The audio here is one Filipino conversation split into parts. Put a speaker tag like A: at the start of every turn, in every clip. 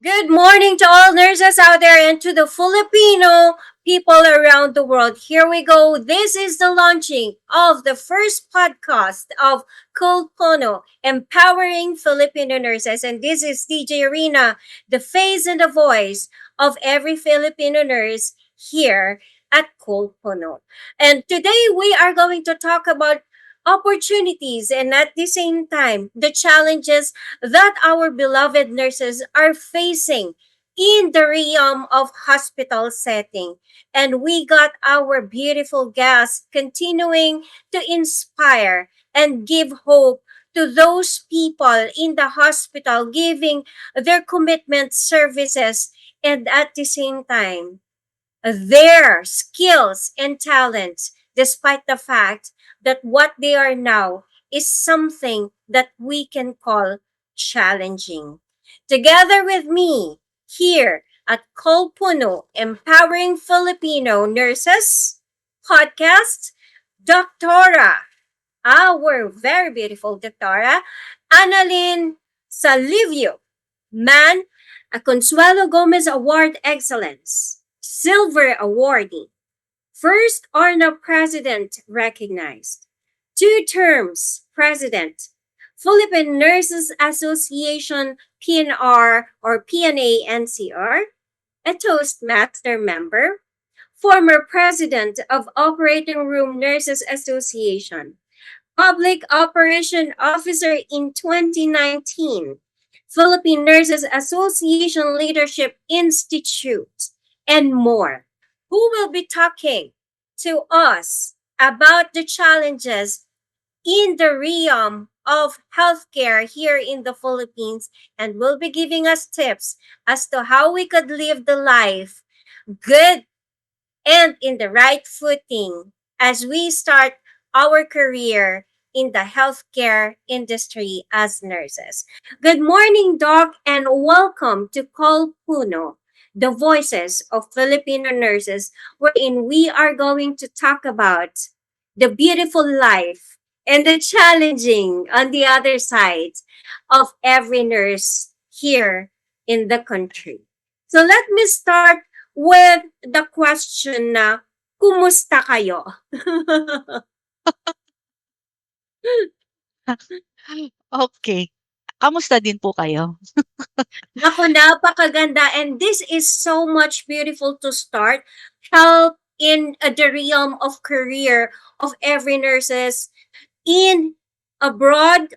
A: Good morning to all nurses out there and to the Filipino people around the world. Here we go. This is the launching of the first podcast of Cold Pono, Empowering Filipino Nurses. And this is DJ Arena, the face and the voice of every Filipino nurse here at Cold Pono. And today we are going to talk about opportunities and at the same time the challenges that our beloved nurses are facing in the realm of hospital setting. And we got our beautiful guests continuing to inspire and give hope to those people in the hospital, giving their commitment services and at the same time their skills and talents, despite the fact that what they are now is something that we can call challenging. Together with me here at Kolpuno, Empowering Filipino Nurses podcast, Doctora, our very beautiful Doctora, Annalyn Salivio, man, a Consuelo Gomez Award Excellence, Silver Awardee, first Arna President recognized, two terms President, Philippine Nurses Association PNR or PNA NCR, a Toastmaster member, former President of Operating Room Nurses Association, Public Operation Officer in 2019, Philippine Nurses Association Leadership Institute, and more. Who will be talking to us about the challenges in the realm of healthcare here in the Philippines and will be giving us tips as to how we could live the life good and in the right footing as we start our career in the healthcare industry as nurses. Good morning, Doc, and welcome to Call Puno, the voices of Filipino nurses, wherein we are going to talk about the beautiful life and the challenging on the other side of every nurse here in the country. So let me start with the question na, kumusta kayo?
B: Okay. Kamusta din po kayo?
A: Naku, napakaganda. And this is so much beautiful to start. Help in the realm of career of every nurses in abroad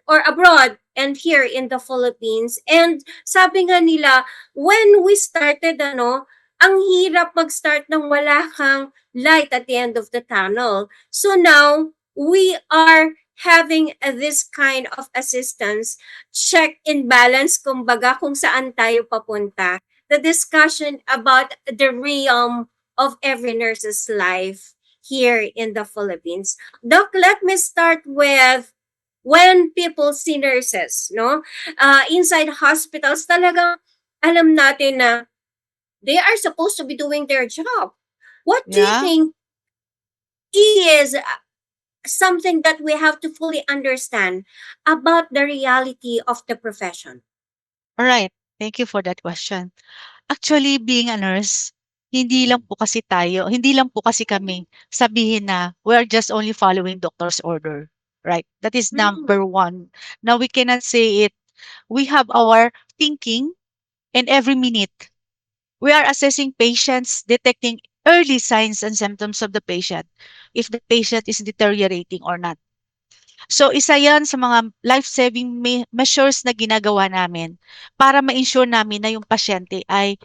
A: and here in the Philippines. And sabi nga nila, when we started, ang hirap mag-start ng wala kang light at the end of the tunnel. So now, we are having this kind of assistance, check and balance, kumbaga, kung saan tayo papunta. The discussion about the realm of every nurse's life here in the Philippines. Doc, let me start with when people see nurses, no? Inside hospitals, talagang alam natin na they are supposed to be doing their job. What do you
B: Yeah.
A: think is something that we have to fully understand about the reality of the profession?
B: All right. Thank you for that question. Actually, being a nurse, hindi lang po kasi kami sabihin na we're just only following doctor's order, right? That is
A: Hmm.
B: number one. Now, we cannot say it. We have our thinking, and every minute we are assessing patients, detecting early signs and symptoms of the patient, if the patient is deteriorating or not. So isa 'yan sa mga life-saving measures na ginagawa namin para ma-ensure namin na yung pasyente ay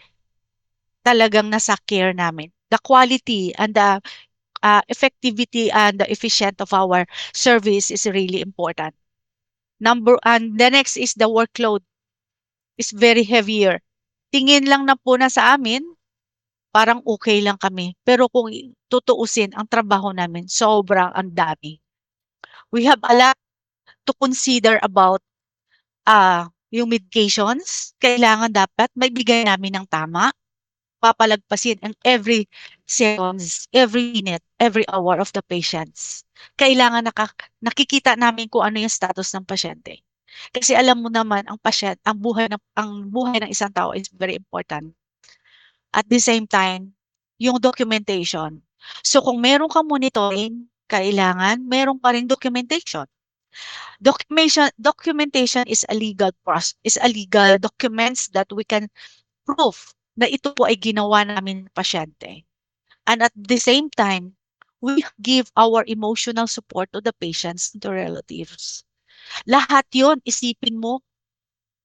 B: talagang nasa care namin. The quality and the effectivity and the efficient of our service is really important. And the next is the workload is very heavier. Tingin lang na po na sa amin, parang okay lang kami. Pero kung tutuusin ang trabaho namin, sobrang ang dami. We have a lot to consider about yung medications, kailangan dapat maibigay namin ng tama, papalagpasin ang every seconds, every minute, every hour of the patients. Kailangan nakikita namin kung ano yung status ng pasyente. Kasi alam mo naman ang buhay ng isang tao is very important. At the same time, yung documentation. So kung meron kang monitoring, kailangan meron pa ring documentation. Documentation is a legal documents that we can prove na ito po ay ginawa namin ng pasyente. And at the same time, we give our emotional support to the patients and to relatives. Lahat yon, isipin mo,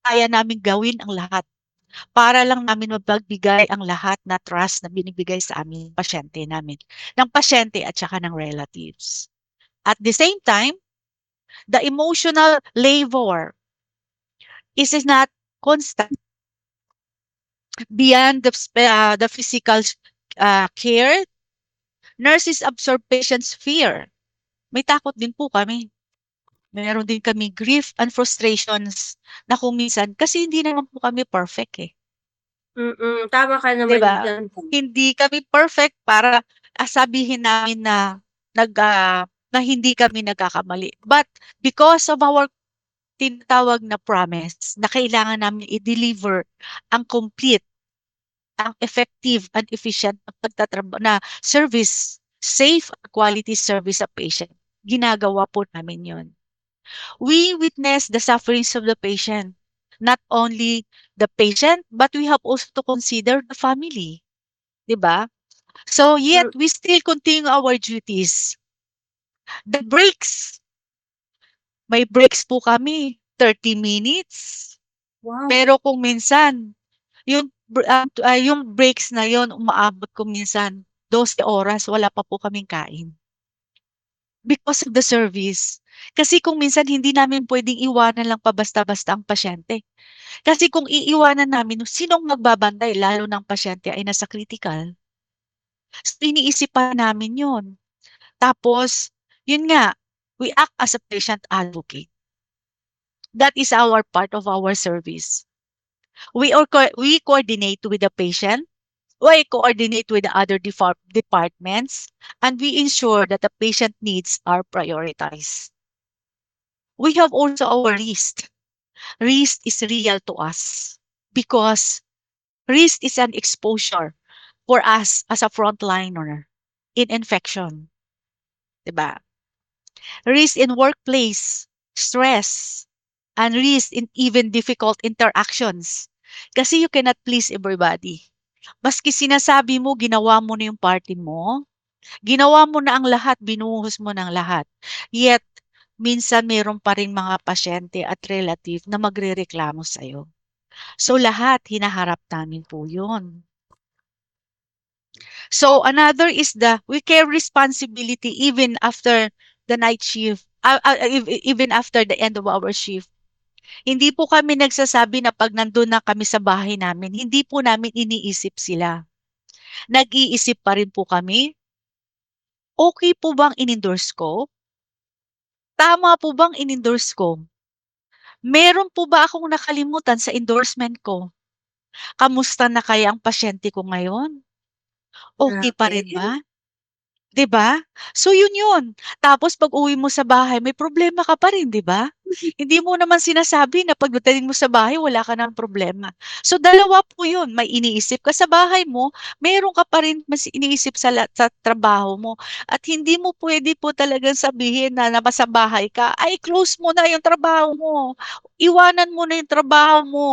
B: kaya namin gawin ang lahat para lang namin mapagbigay ang lahat na trust na binibigay sa amin pasyente namin, ng pasyente at saka ng relatives. At the same time, the emotional labor is not constant beyond the physical care. Nurses absorb patients' fear. May takot din po kami. Meron din kami grief and frustrations na kung minsan, kasi hindi naman po kami perfect eh.
A: Tama ka
B: 'Di
A: naman
B: ba?
A: diyan.
B: Hindi kami perfect para sabihin namin na hindi kami nagkakamali. But because of our tinatawag na promise na kailangan namin i-deliver ang complete, ang effective and efficient na service, safe and quality service sa patient, ginagawa po namin 'yon. We witness the sufferings of the patient. Not only the patient, but we have also to consider the family. 'Di ba? So, yet
A: Hmm,
B: we still continue our duties. The breaks, may breaks po kami, 30 minutes.
A: wow.
B: Pero kung minsan, yung breaks na yon umaabot kung minsan 12 oras, wala pa po kaming kain. Because of the service. Kasi kung minsan hindi namin pwedeng iwanan lang pabasta-basta ang pasyente. Kasi kung iiwanan namin, sinong magbabantay lalo ng pasyente ay nasa critical? So, iniisip pa namin yun. Tapos, yun nga, we act as a patient advocate. That is our part of our service. We coordinate with the patient, we coordinate with the other departments, and we ensure that the patient needs are prioritized. We have also our risk. Risk is real to us because risk is an exposure for us as a frontliner in infection, 'di ba? Risk in workplace, stress, and risk in even difficult interactions. Kasi you cannot please everybody. Maski sinasabi mo, ginawa mo na yung party mo, ginawa mo na ang lahat, binuhos mo ng lahat. Yet, minsan meron pa ring mga pasyente at relative na magrereklamo sa'yo. So, lahat hinaharap namin po yun. So, another is we carry responsibility even after the night shift, even after the end of our shift. Hindi po kami nagsasabi na pag nandun na kami sa bahay namin, hindi po namin iniisip sila. Nag-iisip pa rin po kami, okay po bang in-endorse ko? Tama po bang in-endorse ko? Meron po ba akong nakalimutan sa endorsement ko? Kamusta na kaya ang pasyente ko ngayon? Okay pa
A: Grabe.
B: rin ba? 'Di ba? So yun yun. Tapos pag-uwi mo sa bahay may problema ka pa rin, 'di ba? Hindi mo naman sinasabi na pagdating mo sa bahay wala ka ng problema. So dalawa po yun, may iniisip ka sa bahay mo, meron ka pa rin mas iniisip sa trabaho mo. At hindi mo puwede po talagang sabihin na nasa bahay ka, ay close mo na yung trabaho mo. Iwanan mo na yung trabaho mo.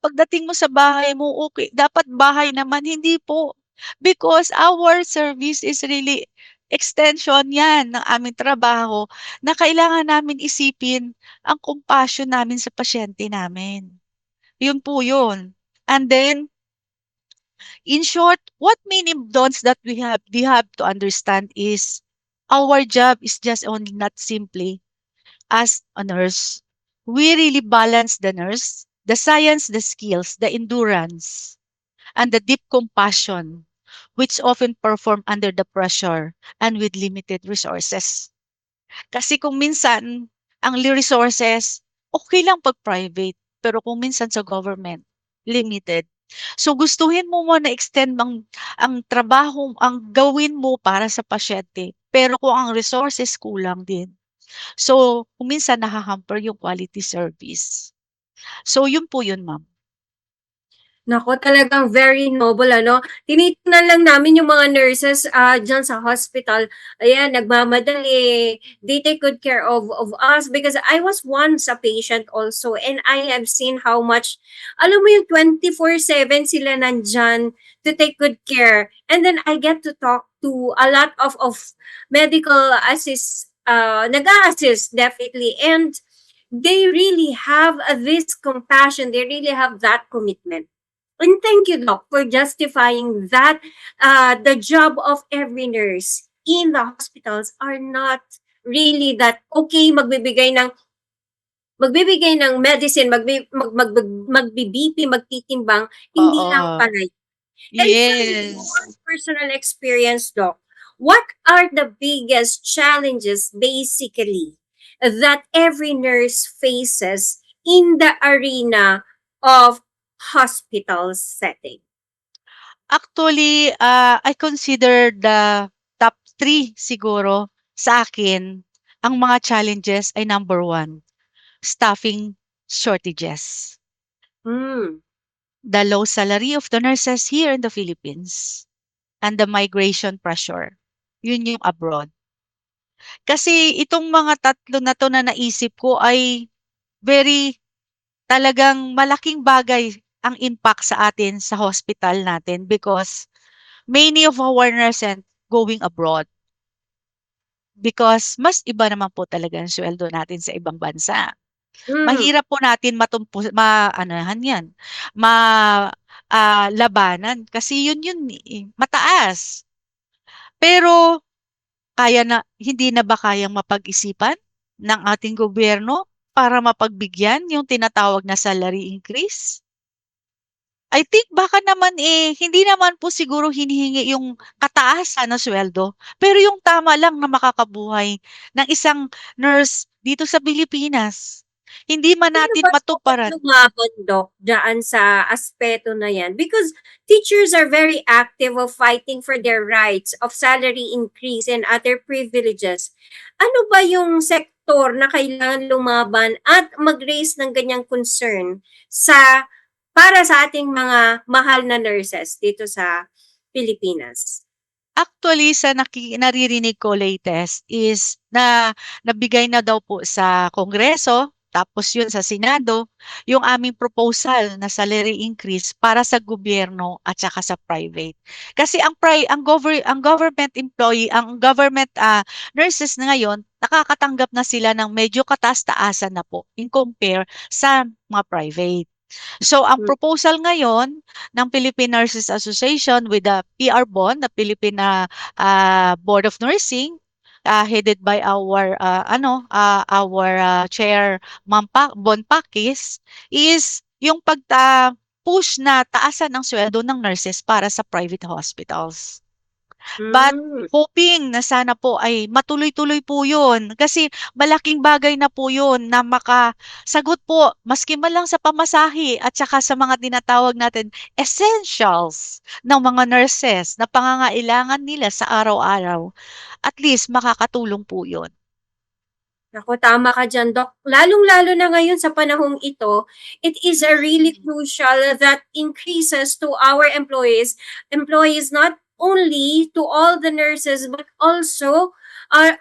B: Pagdating mo sa bahay mo, okay dapat bahay naman, hindi po. Because our service is really extension 'yan ng aming trabaho na kailangan namin isipin ang compassion namin sa pasyente namin. Yun po yun. And then, in short, what many don'ts that we have to understand is our job is just only not simply as a nurse. We really balance the nurse, the science, the skills, the endurance, and the deep compassion, which often perform under the pressure and with limited resources. Kasi kung minsan, ang resources, okay lang 'pag private, pero kung minsan sa government, limited. So gustuhin mo muna extend ang trabaho ang gawin mo para sa pasyente, pero kung ang resources kulang din, So, kung minsan nahahamper yung quality service. So, yun po yun, ma'am.
A: Naku, talagang very noble ano. Tinitingnan lang namin yung mga nurses diyan sa hospital. Ayan, nagmamadali. They take good care of us because I was once a patient also and I have seen how much, alam mo yung 24/7 sila nandyan to take good care. And then I get to talk to a lot of medical nag-a-assist definitely. And they really have this compassion. They really have that commitment. And thank you, Doc, for justifying that the job of every nurse in the hospitals are not really that okay magbibigay ng medicine, magbi-BP, magtitimbang, hindi lang
B: Oo.
A: pala. And from your
B: Yes.
A: personal experience, Doc, what are the biggest challenges basically that every nurse faces in the arena of hospital setting?
B: Actually, I consider the top 3 siguro sa akin, ang mga challenges ay number 1, staffing shortages.
A: Hmm.
B: The low salary of the nurses here in the Philippines and the migration pressure. Yun yung abroad. Kasi itong mga tatlo na 'to na naisip ko ay very talagang malaking bagay ang impact sa atin sa hospital natin because many of our nurses going abroad because mas iba naman po talaga ang suweldo natin sa ibang bansa.
A: Hmm.
B: Mahirap po natin maanohan 'yan, ma labanan kasi yun, eh, mataas. Pero hindi na ba kayang mapag-isipan ng ating gobyerno para mapagbigyan yung tinatawag na salary increase? I think baka naman, eh, hindi naman po siguro hinihingi yung kataasan ng suweldo, pero yung tama lang na makakabuhay ng isang nurse dito sa Pilipinas. Hindi man
A: Paano
B: natin
A: ba dapat
B: matuparan.
A: lumaban, Doc, diyaan sa aspeto na yan? Because teachers are very active of fighting for their rights of salary increase and other privileges. Ano ba yung sektor na kailangan lumaban at mag-raise ng ganyang concern para sa ating mga mahal na nurses dito sa Pilipinas?
B: Actually sa naririnig ko latest is na nabigay na daw po sa Kongreso, tapos yun sa Senado, yung aming proposal na salary increase para sa gobyerno at saka sa private. Kasi ang government employee, ang government nurses na ngayon, nakakatanggap na sila ng medyo kataas-taasan na po in compare sa mga private. So, ang
A: Hmm.
B: proposal ngayon ng Philippine Nurses Association with the PR BON, the Philippine Board of Nursing, headed by our chair, Bon Pakis, is yung push na taasan ang sweldo ng nurses para sa private hospitals. But
A: Hmm.
B: hoping na sana po ay matuloy-tuloy po 'yun kasi malaking bagay na po 'yun na makasagot po maski man lang sa pamasahe at saka sa mga tinatawag natin essentials ng mga nurses na pangangailangan nila sa araw-araw. At least makakatulong po 'yun.
A: Naku, tama ka diyan, Doc. Lalong-lalo na ngayon sa panahong ito, it is a really
B: Mm.
A: crucial that increases to our employees not only to all the nurses but also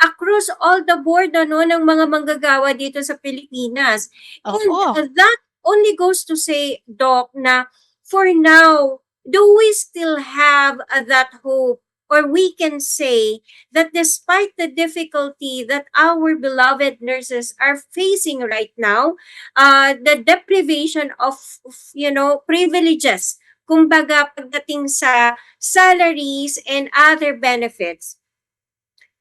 A: across all the board ano ng mga manggagawa dito sa Pilipinas. And
B: Oo.
A: that only goes to say, Doc, na for now, do we still have that hope, or we can say that despite the difficulty that our beloved nurses are facing right now, the deprivation of privileges, kumbaga pagdating sa salaries and other benefits,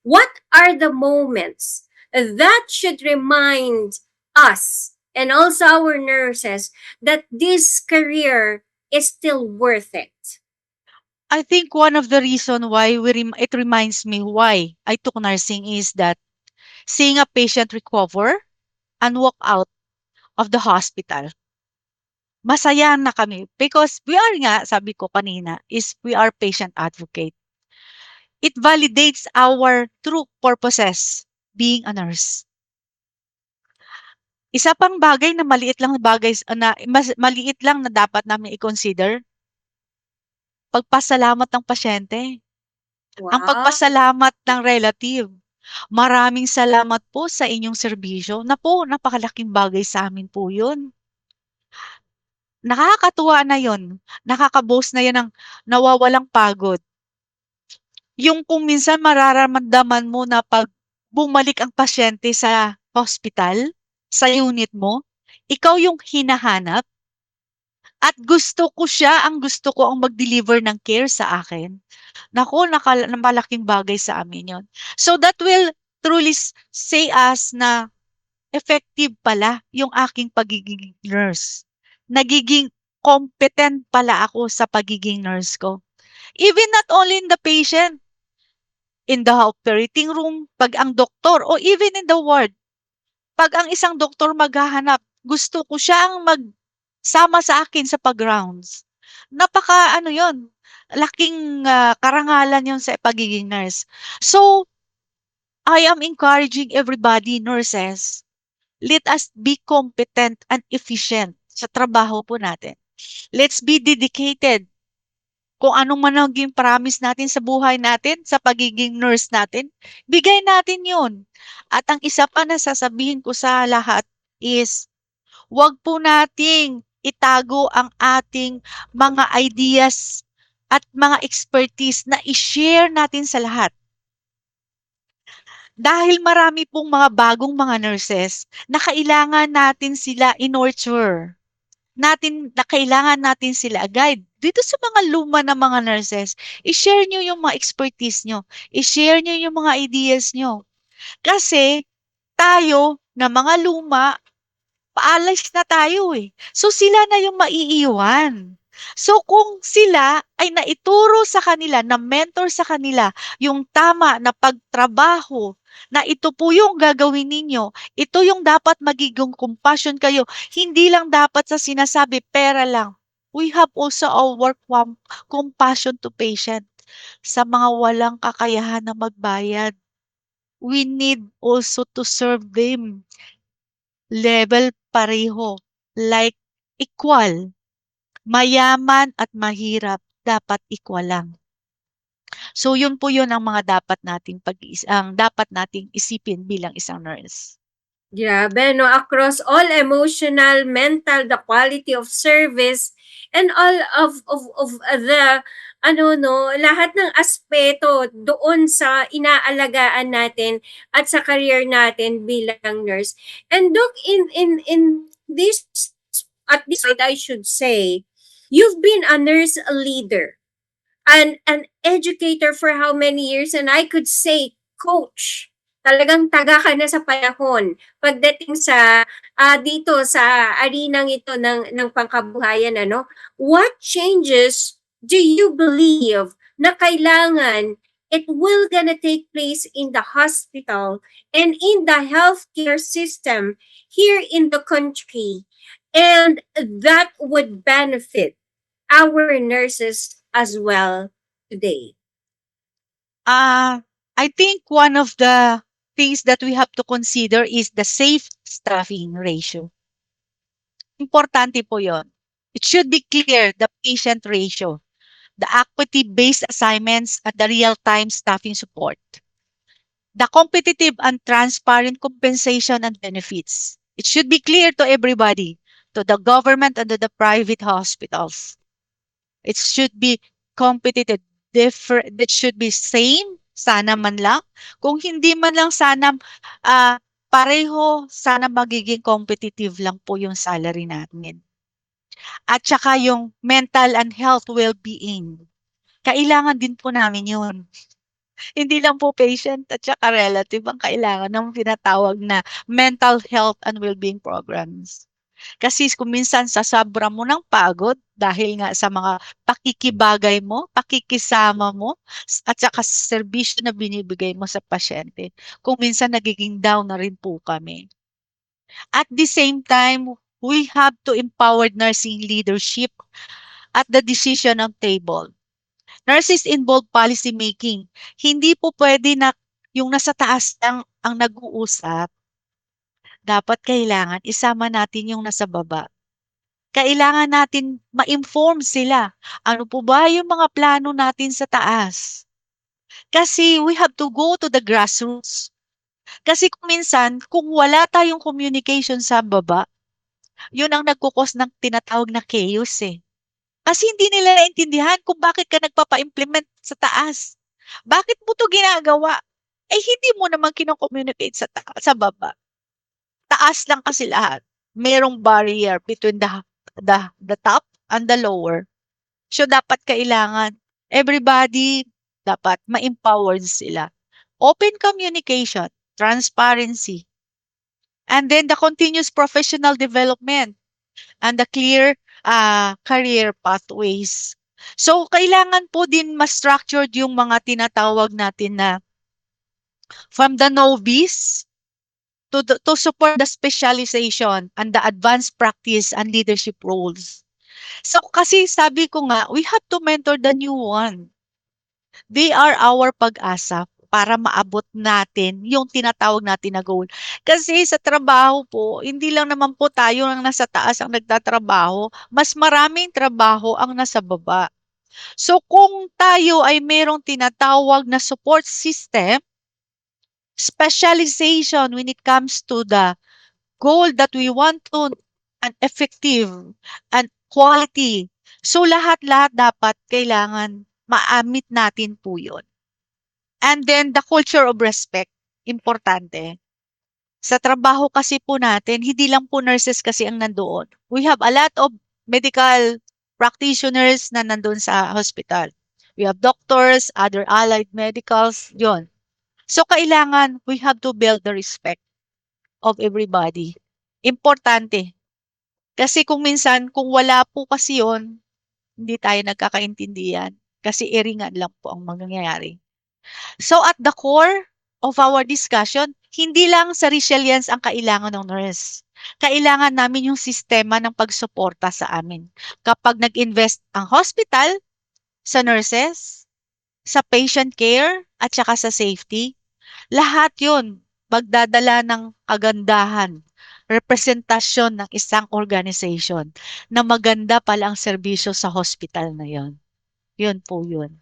A: what are the moments that should remind us and also our nurses that this career is still worth it?
B: I think one of the reason why it reminds me why I took nursing is that seeing a patient recover and walk out of the hospital. Masaya na kami because we are nga, sabi ko kanina, is we are patient advocate. It validates our true purposes being a nurse. Isa pang bagay na maliit lang na bagay na mas maliit lang na dapat namin i-consider, pagpasalamat ng pasyente, ang
A: Wow.
B: pagpasalamat ng relative. Maraming salamat po sa inyong serbisyo. Naku, napakalaking bagay sa amin po 'yun. Nakakatuwa na 'yun, nakaka-boost na 'yun ng nawawalang pagod. Yung kung minsan mararamdaman mo na 'pag bumalik ang pasyente sa hospital, sa unit mo, ikaw yung hinahanap at gusto ko ang mag-deliver ng care sa akin. Naku, malaking bagay sa amin 'yun. So that will truly say us na effective pala yung aking pagiging nurse. Nagiging competent pala ako sa pagiging nurse ko. Even not only in the patient, in the operating room, 'pag ang doktor o even in the ward, 'pag ang isang doktor maghahanap, gusto ko siya ang magsama sa akin sa pag-rounds. Napaka-ano 'yun, laking, karangalan 'yun sa pagiging nurse. So, I am encouraging everybody, nurses, let us be competent and efficient sa trabaho po natin. Let's be dedicated. Kung ano man ang naging promise natin sa buhay natin, sa pagiging nurse natin, bigay natin 'yun. At ang isa pa na sasabihin ko sa lahat is, wag po nating itago ang ating mga ideas at mga expertise na i-share natin sa lahat. Dahil marami pong mga bagong mga nurses na kailangan natin sila i-nurture. Na kailangan natin sila guide. Dito sa mga luma na mga nurses, i-share nyo yung mga expertise nyo. I-share nyo yung mga ideas nyo. Kasi tayo na mga luma, paalis na tayo eh. So sila na yung maiiwan. So kung sila ay naituro sa kanila, na mentor sa kanila, yung tama na pagtrabaho, na ito po yung gagawin ninyo, ito yung dapat magiging compassion kayo, hindi lang dapat sa sinasabi, pera lang. We have also our compassion to patient sa mga walang kakayahan na magbayad. We need also to serve them level pareho, like equal. Mayaman at mahirap dapat equal lang. So yun po yun ang mga dapat nating isipin bilang isang nurse.
A: Grabe, no? Across all emotional, mental, the quality of service, and all of the, ano, no, lahat ng aspeto doon sa inaalagaan natin at sa career natin bilang nurse. And look, in this, at this point, I should say, you've been a nurse leader, an educator for how many years, and I could say coach. Talagang taga ka na sa panahon pagdating sa dito sa arenang ito ng pangkabuhayan, ano. What changes do you believe na kailangan it will gonna take place in the hospital and in the healthcare system here in the country, and that would benefit our nurses as well today?
B: I think one of the things that we have to consider is the safe staffing ratio. Importante po yon. It should be clear, the patient ratio, the equity-based assignments, at the real-time staffing support. The competitive and transparent compensation and benefits. It should be clear to everybody, to the government and to the private hospitals. It should be competitive. It should be same, sana man lang. Kung hindi man lang sana pareho, sana magiging competitive lang po yung salary natin. At saka yung mental and health well-being. Kailangan din po namin yun. Hindi lang po patient at saka relative ang kailangan ng tinatawag na mental health and well-being programs. Kasi kung minsan sasabra mo ng pagod dahil nga sa mga pakikibagay mo, pakikisama mo, at saka serbisyo na binibigay mo sa pasyente. Kung minsan nagiging down na rin po kami. At the same time, we have to empower nursing leadership at the decision on table. Nurses involved policy making. Hindi po pwede na yung nasa taas lang ang nag-uusap. dapat kailangan isama natin yung nasa baba. Kailangan natin ma-inform sila. Ano po ba yung mga plano natin sa taas? Kasi we have to go to the grassroots. Kasi kung minsan, kung wala tayong communication sa baba, yun ang nagkukos ng tinatawag na chaos eh. Kasi hindi nila naintindihan kung bakit ka nagpapa-implement sa taas. Bakit mo to ginagawa? Eh hindi mo naman kino-communicate sa baba. Taas lang kasi lahat. Merong barrier between the top and the lower. So dapat kailangan everybody dapat ma-empowered sila. Open communication, transparency, and then the continuous professional development and the clear career pathways. So, kailangan po din mas structured yung mga tinatawag natin na from the novice to support the specialization and the advanced practice and leadership roles. So, kasi sabi ko nga, we have to mentor the new one. They are our pag-asa para maabot natin yung tinatawag natin na goal. Kasi sa trabaho po, hindi lang naman po tayo ang nasa taas ang nagtatrabaho, mas maraming trabaho ang nasa baba. So kung tayo ay merong tinatawag na support system, specialization when it comes to the goal that we want to and effective and quality. So lahat-lahat dapat kailangan maamit natin po yun. And then the culture of respect, importante. Sa trabaho kasi po natin, hindi lang po nurses kasi ang nandoon. We have a lot of medical practitioners na nandoon sa hospital. We have doctors, other allied medicals, yon. So kailangan we have to build the respect of everybody. Importante. Kasi kung minsan, kung wala po kasi yon, hindi tayo nagkakaintindihan. Kasi iringan lang po ang mangyayari. So at the core of our discussion, hindi lang sa resilience ang kailangan ng nurse. Kailangan namin yung sistema ng pagsuporta sa amin. Kapag nag-invest ang hospital sa nurses, sa patient care, at saka sa safety, lahat yun magdadala ng kagandahan, representasyon ng isang organization na maganda pala ang serbisyo sa hospital na yon. Yun po yun.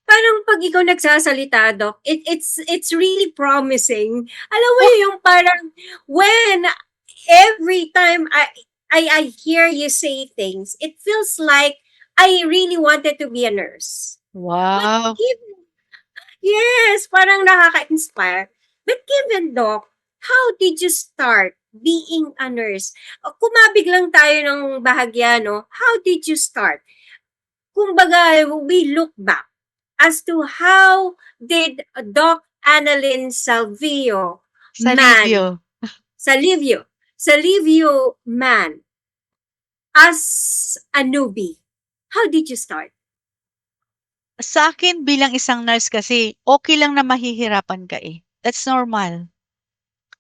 A: Parang pag ikaw nagsasalita, Doc, it's really promising. Alam mo
B: Oh,
A: yung parang when every time I hear you say things, it feels like I really wanted to be a nurse. But
B: wow.
A: given, yes, parang nakaka-inspire. But given, Doc, how did you start being a nurse? Kumabig lang tayo ng bahagya, no? How did you start? Kumbaga, we look back as to how did Doc Annalyn
B: Sa Livio.
A: Salivio man as a newbie? How did you start?
B: Sa akin bilang isang nurse kasi, okay lang na mahihirapan ka eh. That's normal.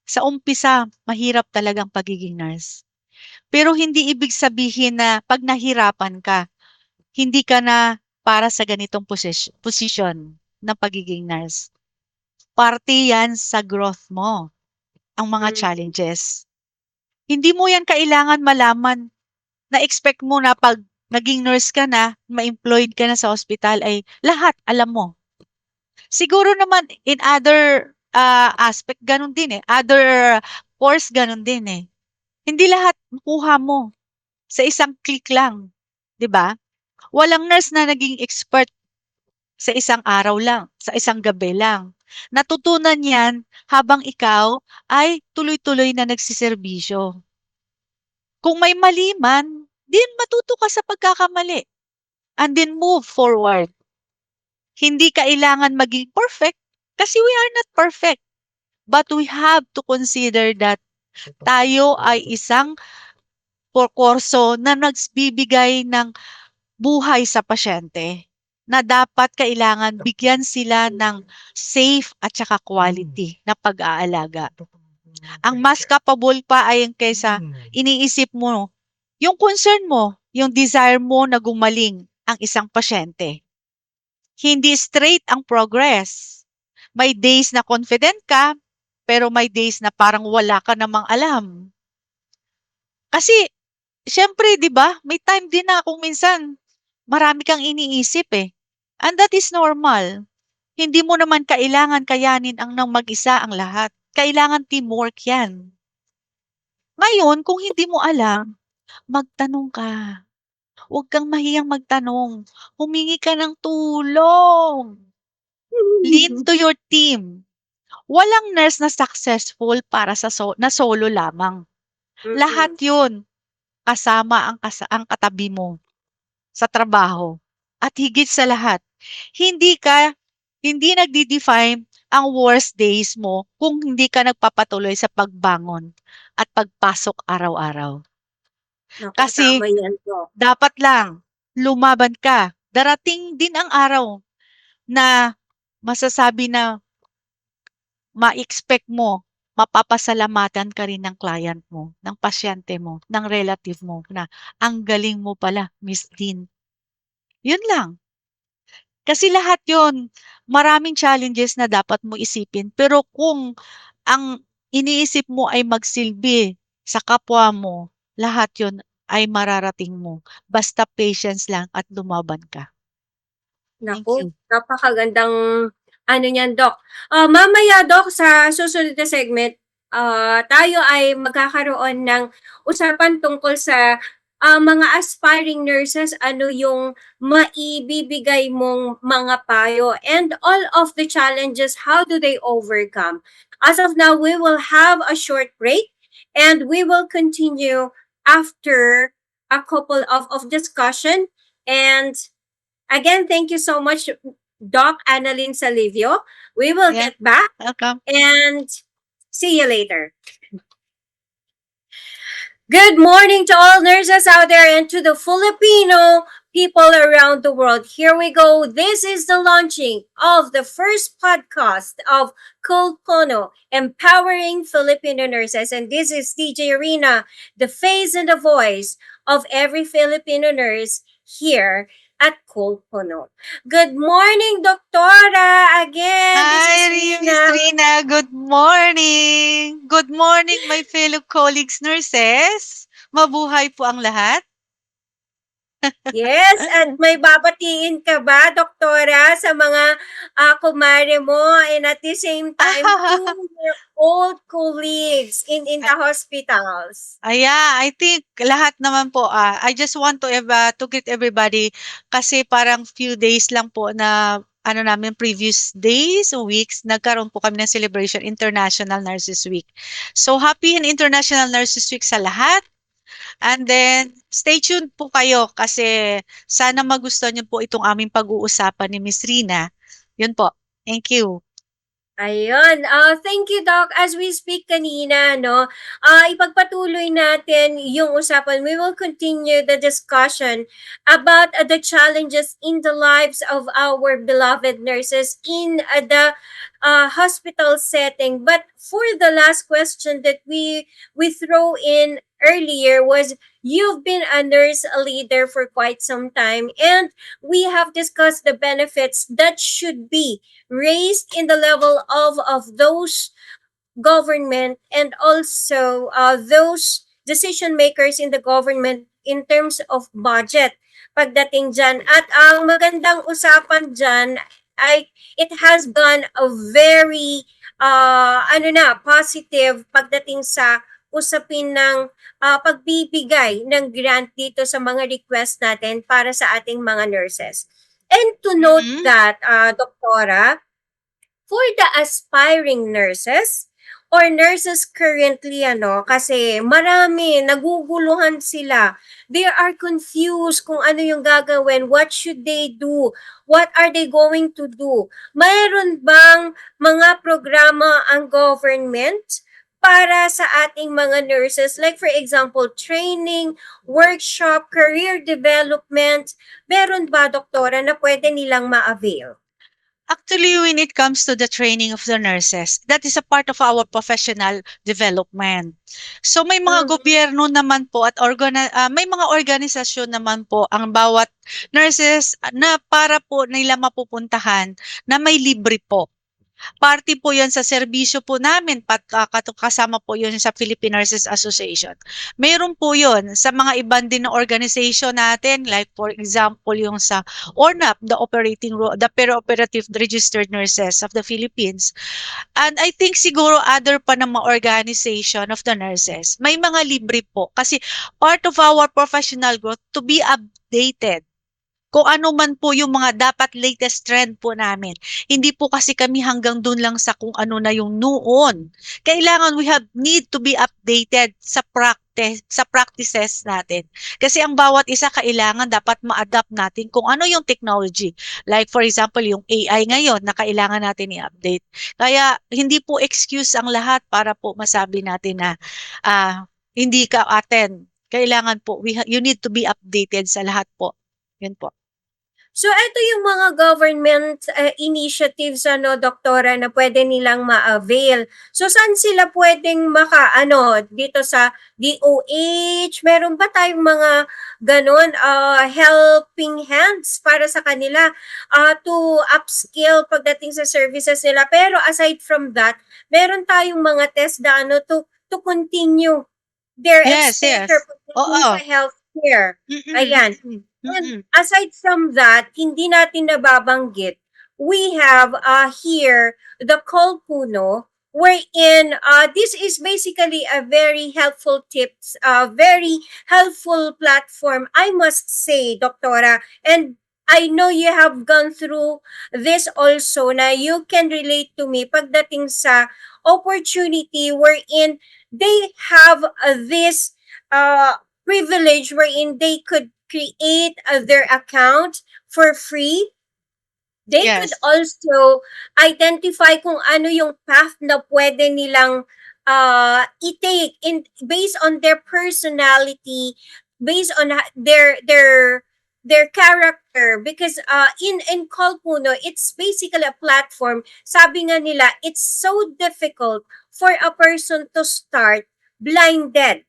B: Sa umpisa, mahirap talagang pagiging nurse. Pero hindi ibig sabihin na pag nahirapan ka, hindi ka na para sa ganitong posisyon ng pagiging nurse. Parte yan sa growth mo, ang mga
A: Mm.
B: challenges. Hindi mo yan kailangan malaman na expect mo na pag naging nurse ka na, ma-employed ka na sa hospital ay lahat alam mo. Siguro naman in other aspect ganun din eh. Other course ganun din eh. Hindi lahat makuha mo sa isang click lang, 'di ba? Walang nurse na naging expert sa isang araw lang, sa isang gabi lang. Natutunan 'yan habang ikaw ay tuloy-tuloy na nagsiserbisyo. Kung may mali man, din matuto ka sa pagkakamali and then move forward. Hindi kailangan maging perfect kasi we are not perfect. But we have to consider that tayo ay isang kurso na nagbibigay ng buhay sa pasyente na dapat kailangan bigyan sila ng safe at saka quality na pag-aalaga. Ang mas capable pa ay yung kaysa iniisip mo, yung concern mo, yung desire mo na gumaling ang isang pasyente. Hindi straight ang progress. May days na confident ka, pero may days na parang wala ka namang alam. Kasi siyempre 'di ba, may time din na kung minsan marami kang iniisip, eh, and that is normal. Hindi mo naman kailangan kayanin ng mag-isa ang lahat. Kailangan teamwork 'yan. Ngayon kung hindi mo alam, magtanong ka. Huwag kang mahiyang magtanong. Humingi ka ng tulong. Lean to your team. Walang nurse na successful para sa na solo lamang. Lahat
A: Mm-mm.
B: 'yun kasama ang katabi mo sa trabaho. At higit sa lahat, hindi ka hindi nagde-define ang worst days mo kung hindi ka nagpapatuloy sa pagbangon at pagpasok araw-araw.
A: Naku,
B: Kasi
A: tama yan po.
B: dapat lang lumaban ka. Darating din ang araw na masasabi na ma-expect mo, mapapasalamatan ka rin ng client mo, ng pasyente mo, ng relative mo na, "Ang galing mo pala, Miss Dean." 'Yun lang. Kasi lahat 'yun, maraming challenges na dapat mo isipin, pero kung ang iniisip mo ay magsilbi sa kapwa mo, lahat 'yun ay mararating mo. Basta patience lang at lumaban ka. Thank
A: Naku,
B: you.
A: napakagandang ano niyan, Doc. Mamaya, Doc, sa susunod na segment, tayo ay magkakaroon ng usapan tungkol sa mga aspiring nurses, ano yung maibibigay mong mga payo and all of the challenges, how do they overcome? As of now, we will have a short break and we will continue after a couple of discussion. And again, thank you so much, Doc Annalyn Salivio. We will
B: Ayan,
A: get back
B: welcome.
A: and see you later. Good morning to all nurses out there and to the Filipino people around the world. Here we go. This is the launching of the first podcast of Cold Pono, empowering Filipino nurses. And this is DJ Arena, the face and the voice of every Filipino nurse here at Cold Pono. Good morning, Doctora. Again, this is
B: Hi, Miss
A: Rina.
B: Rina. Good morning. Good morning, my fellow colleagues nurses. Mabuhay po ang lahat.
A: Yes, at may babatiin ka ba, doktora, sa mga kumare mo and at the same time to your old colleagues in the hospitals?
B: I think lahat naman po, I just want to greet everybody kasi parang few days lang po na ano namin previous days o weeks, nagkaroon po kami ng celebration International Nurses Week. So happy and International Nurses Week sa lahat. And then, stay tuned po kayo kasi sana magustuhan niyo po itong aming pag-uusapan ni Miss Rina. Yun po. Thank you.
A: Ayun, thank you, Doc. As we speak kanina, no, ipagpatuloy natin yung usapan. We will continue the discussion about the challenges in the lives of our beloved nurses in the hospital setting. But for the last question that we throw in earlier was, you've been a nurse leader for quite some time, and we have discussed the benefits that should be raised in the level of those government and also those decision makers in the government in terms of budget pagdating dyan. At ang magandang usapan dyan ay it has gone a very positive pagdating sa usapin ng pagbibigay ng grant dito sa mga request natin para sa ating mga nurses. And to note
B: Mhm.
A: that, Doktora, for the aspiring nurses or nurses currently, kasi marami, naguguluhan sila. They are confused kung ano yung gagawin, what should they do, what are they going to do. Mayroon bang mga programa ang government para sa ating mga nurses? Like for example, training, workshop, career development. Meron ba, doktora, na pwede nilang ma-avail?
B: Actually, when it comes to the training of the nurses, that is a part of our professional development. So may mga
A: Mhm.
B: gobyerno naman po at may mga organisasyon naman po ang bawat nurses na para po nila mapupuntahan na may libre po. Party po yun sa serbisyo po namin, kasama po yun sa Philippine Nurses Association. Mayroon po yun sa mga ibang din na organization natin, like for example yung sa ORNAP, the Perioperative Registered Nurses of the Philippines. And I think siguro other pa ng mga organization of the nurses, may mga libre po. Kasi part of our professional growth to be updated kung ano man po yung mga dapat latest trend po namin. Hindi po kasi kami hanggang dun lang sa kung ano na yung noon. Kailangan need to be updated sa practices natin. Kasi ang bawat isa kailangan dapat ma-adapt natin kung ano yung technology. Like for example, yung AI ngayon na kailangan natin i-update. Kaya hindi po excuse ang lahat para po masabi natin na hindi ka attend. Kailangan po, you need to be updated sa lahat po. Yun po.
A: So, ito yung mga government initiatives, doktora, na pwede nilang ma-avail. So, saan sila pwedeng dito sa DOH? Meron ba tayong mga ganon helping hands para sa kanila to upskill pagdating sa services nila? Pero aside from that, meron tayong mga test na to continue their
B: Yes,
A: exposure
B: yes.
A: pagdating
B: Oo.
A: sa healthcare. Ayan.
B: Mm-mm.
A: And aside from that, hindi natin nababanggit, we have here the Kolpuno, wherein this is basically a very helpful tips, very helpful platform, I must say, Doktora. And I know you have gone through this also, na you can relate to me pagdating sa opportunity wherein they have this privilege wherein they could create their account for free. They could
B: Yes.
A: also identify kung ano yung path na pwede nilang i-take based on their personality, based on their character, because in Kolpuno, it's basically a platform. Sabi nga nila, it's so difficult for a person to start blinded.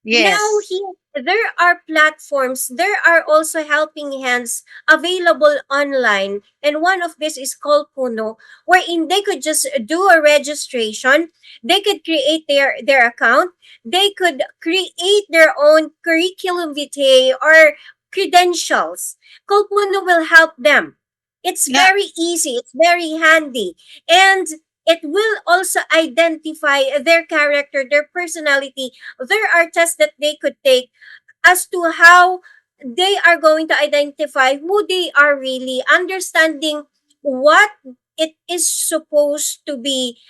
A: Now
B: Yes.
A: here there are platforms, there are also helping hands available online, and one of this is called Puno, wherein they could just do a registration, they could create their account, they could create their own curriculum vitae or credentials. Kolpuno will help them. It's
B: Yeah.
A: very easy, it's very handy, and it will also identify their character, their personality. There are tests that they could take as to how they are going to identify who they are really, understanding what it is supposed to be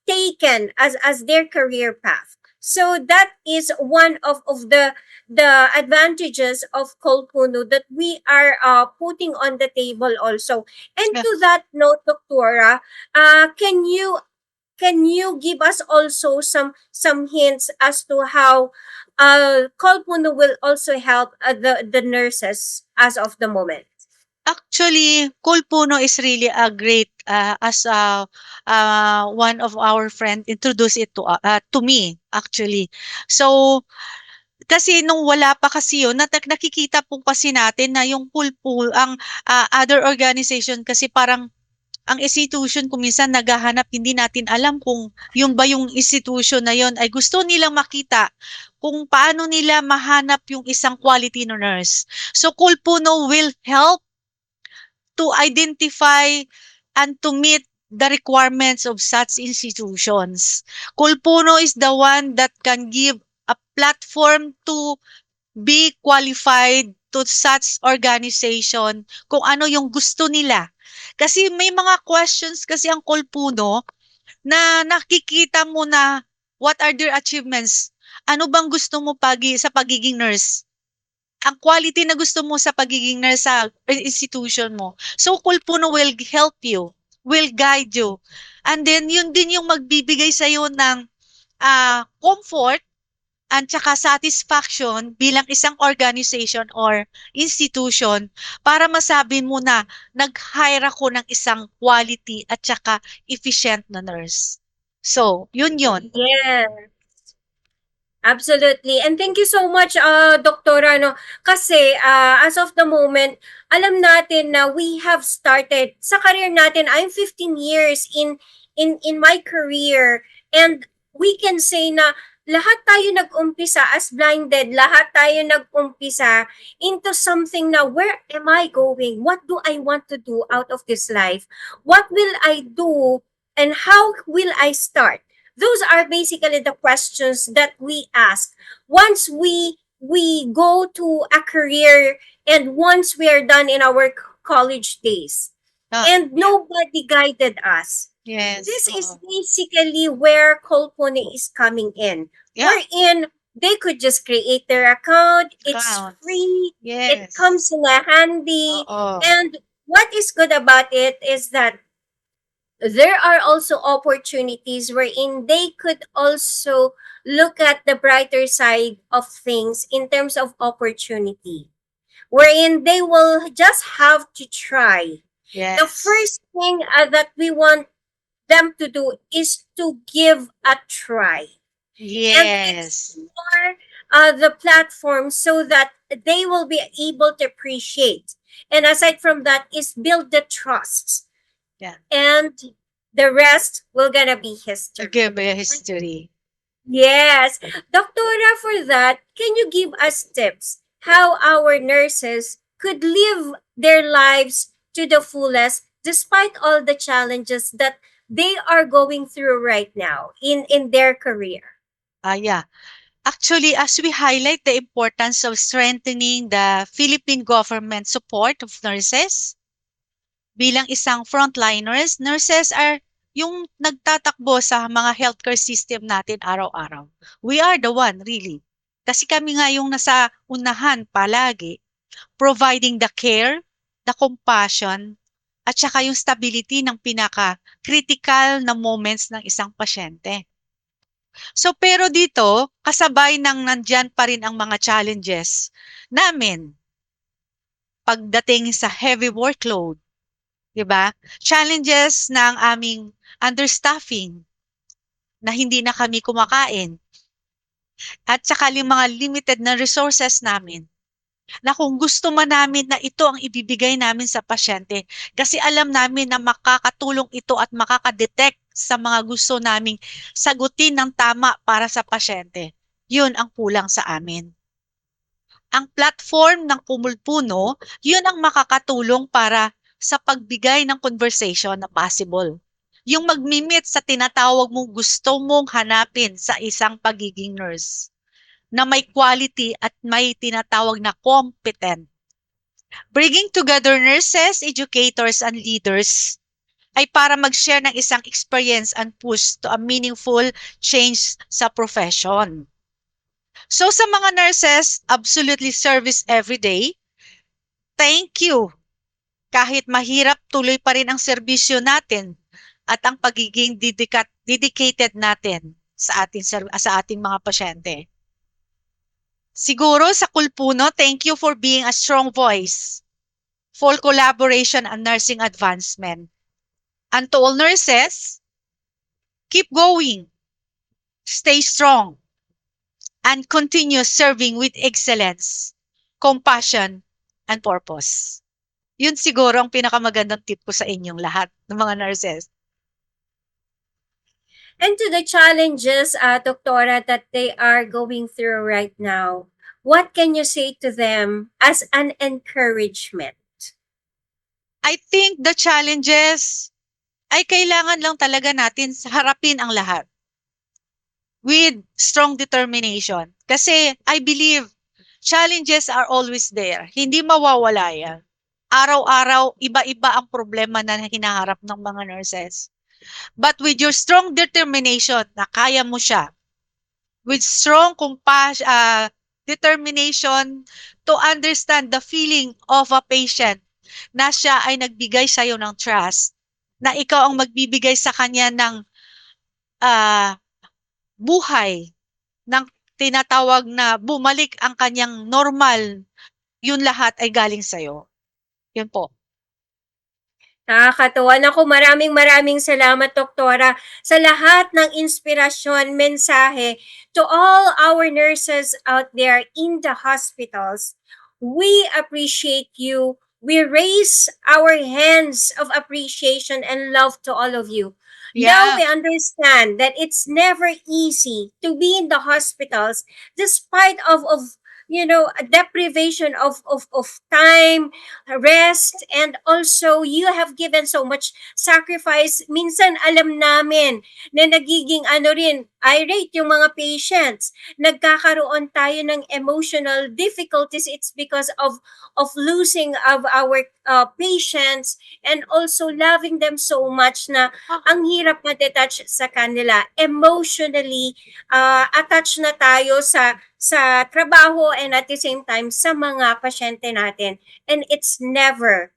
A: taken as their career path. So that is one of the advantages of Kolpuno that we are putting on the table also. And
B: Yeah.
A: to that note, Doctora, can you give us also some hints as to how Kolpuno will also help the nurses as of the moment?
B: Actually, Kulpuno is really a great as one of our friend introduced it to me actually. So kasi nung wala pa kasi yun, nakikita po kasi natin na yung ang other organization kasi parang ang institution kung minsan naghahanap, hindi natin alam kung yung ba yung institution na yun ay gusto nilang makita kung paano nila mahanap yung isang quality nurse. So Kulpuno will help to identify and to meet the requirements of such institutions. Kulpuno is the one that can give a platform to be qualified to such organization kung ano yung gusto nila. Kasi may mga questions kasi ang Kulpuno na nakikita mo na what are their achievements? Ano bang gusto mo sa pagiging nurse? Ang quality na gusto mo sa pagiging nurse sa institution mo. So, Kulpuno will help you, will guide you. And then, yun din yung magbibigay sa'yo ng comfort at saka satisfaction bilang isang organization or institution para masabi mo na nag-hire ako ng isang quality at saka efficient na nurse. So, yun yun.
A: Yeah. Absolutely. And thank you so much, Doktora. No? Kasi as of the moment, alam natin na we have started sa career natin. I'm 15 years in my career. And we can say na lahat tayo nag-umpisa as blinded. Lahat tayo nag-umpisa into something na where am I going? What do I want to do out of this life? What will I do? And how will I start? Those are basically the questions that we ask once we go to a career and once we are done in our college days
B: Ah,
A: and nobody guided us.
B: yes.
A: This is
B: Oo.
A: basically where Kolpone is coming in,
B: Yeah,
A: wherein they could just create their account. It's
B: counts.
A: free, it
B: Yes.
A: comes in a handy,
B: Oo.
A: and what is good about it is that there are also opportunities wherein they could also look at the brighter side of things in terms of opportunity, wherein they will just have to try. The
B: Yes.
A: first thing that we want them to do is to give a try and
B: Yes.
A: explore the platform so that they will be able to appreciate. And aside from that, is build the trust,
B: Yeah.
A: and the rest will gonna be history.
B: Give me a history.
A: Yes. Doctora, for that, can you give us tips how our nurses could live their lives to the fullest despite all the challenges that they are going through right now in their career?
B: Yeah. Actually, as we highlight the importance of strengthening the Philippine government support of nurses, bilang isang frontliners, nurses are yung nagtatakbo sa mga healthcare system natin araw-araw. We are the one, really. Kasi kami nga yung nasa unahan palagi, providing the care, the compassion, at saka yung stability ng pinaka-critical na moments ng isang pasyente. So pero dito, kasabay ng nandyan pa rin ang mga challenges namin pagdating sa heavy workload, 'di ba? Challenges ng aming understaffing na hindi na kami kumakain at saka yung mga limited na resources namin na kung gusto man namin na ito ang ibibigay namin sa pasyente kasi alam namin na makakatulong ito at makakadetect sa mga gusto naming sagutin ng tama para sa pasyente. Yun ang kulang sa amin. Ang platform ng Kumulpuno, yun ang makakatulong para sa pagbigay ng conversation na possible. Yung magmimit sa tinatawag mong gusto mong hanapin sa isang pagiging nurse na may quality at may tinatawag na competent. Bringing together nurses, educators, and leaders ay para mag-share ng isang experience and push to a meaningful change sa profession. So sa mga nurses, absolutely service every day. Thank you. Kahit mahirap, tuloy pa rin ang serbisyo natin at ang pagiging dedicated natin sa ating mga pasyente. Siguro sa Kulpuno, thank you for being a strong voice for collaboration and nursing advancement. And to all nurses, keep going, stay strong, and continue serving with excellence, compassion, and purpose. Yun siguro ang pinakamagandang tip ko sa inyong lahat ng mga nurses.
A: And to the challenges, Doctora, that they are going through right now, what can you say to them as an encouragement?
B: I think the challenges ay kailangan lang talaga natin harapin ang lahat with strong determination. Kasi I believe challenges are always there. Hindi mawawala yan. Araw-araw, iba-iba ang problema na hinaharap ng mga nurses. But with your strong determination na kaya mo siya, with strong determination to understand the feeling of a patient na siya ay nagbigay sa iyo ng trust, na ikaw ang magbibigay sa kanya ng buhay, ng tinatawag na bumalik ang kanyang normal, yun lahat ay galing sa iyo. Yun po.
A: Nakakatuwa. Naku, maraming salamat, Doktora, sa lahat ng inspirasyon, mensahe to all our nurses out there in the hospitals. We appreciate you. We raise our hands of appreciation and love to all of you. Now
B: Yeah.
A: we understand that it's never easy to be in the hospitals despite of a deprivation of time, rest, and also you have given so much sacrifice. Minsan alam namin na nagiging irate yung mga patients. Nagkakaroon tayo ng emotional difficulties. It's because of losing of our patients and also loving them so much na ang hirap ma-detach sa kanila. Emotionally, attached na tayo sa trabaho and at the same time sa mga pasyente natin. And it's never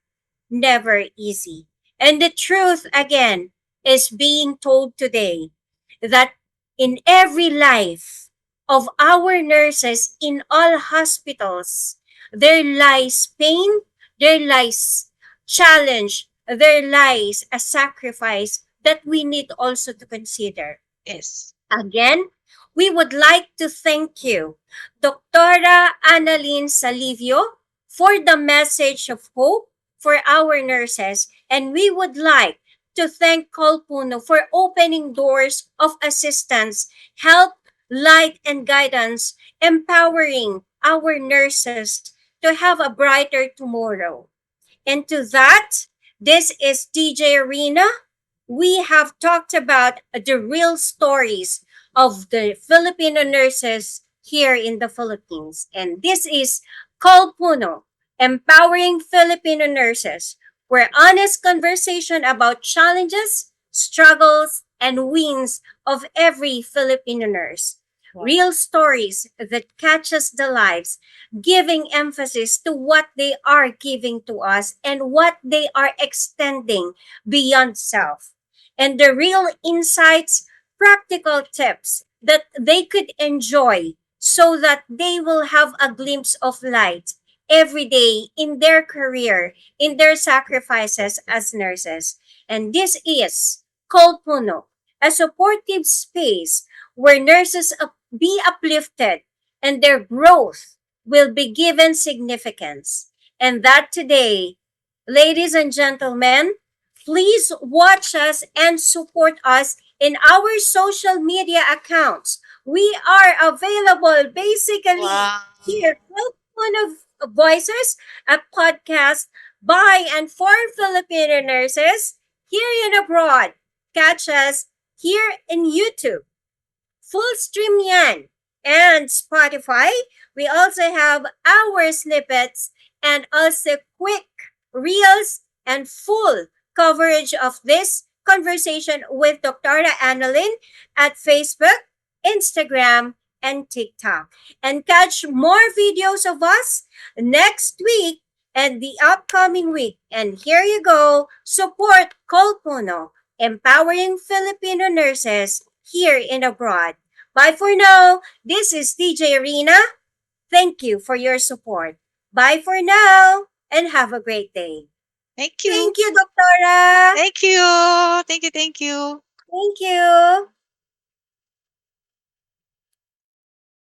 A: easy. And the truth, again, is being told today that in every life of our nurses in all hospitals, there lies pain, there lies challenge, there lies a sacrifice that we need also to consider.
B: Yes.
A: Again, we would like to thank you, Doctora Annalyn Salivio, for the message of hope for our nurses, and we would like to thank Colpuno for opening doors of assistance, help, light, and guidance, empowering our nurses to have a brighter tomorrow. And to that, this is DJ Arena. We have talked about the real stories of the Filipino nurses here in the Philippines. And this is Call Puno, Empowering Filipino Nurses, where honest conversation about challenges, struggles, and wins of every Filipino nurse. Real stories that catches the lives, giving emphasis to what they are giving to us and what they are extending beyond self. And the real insights, practical tips that they could enjoy so that they will have a glimpse of light every day in their career, in their sacrifices as nurses. And this is Kolpuno, a supportive space where nurses be uplifted and their growth will be given significance. And that today, ladies and gentlemen, please watch us and support us in our social media accounts. We are available basically
B: Wow.
A: here, one of Voices, a podcast by and for Filipino nurses here and abroad. Catch us here in YouTube. Full stream yan. And Spotify, we also have our snippets and also quick reels and full coverage of this conversation with Dr. Annalyn at Facebook, Instagram, and TikTok. And catch more videos of us next week and the upcoming week. And here you go, support Colpuno, empowering Filipino nurses here and abroad. Bye for now. This is DJ Arena. Thank you for your support. Bye for now and have a great day.
B: Thank you.
A: Thank you, Doctora.
B: Thank you. Thank you. Thank you.
A: Thank you.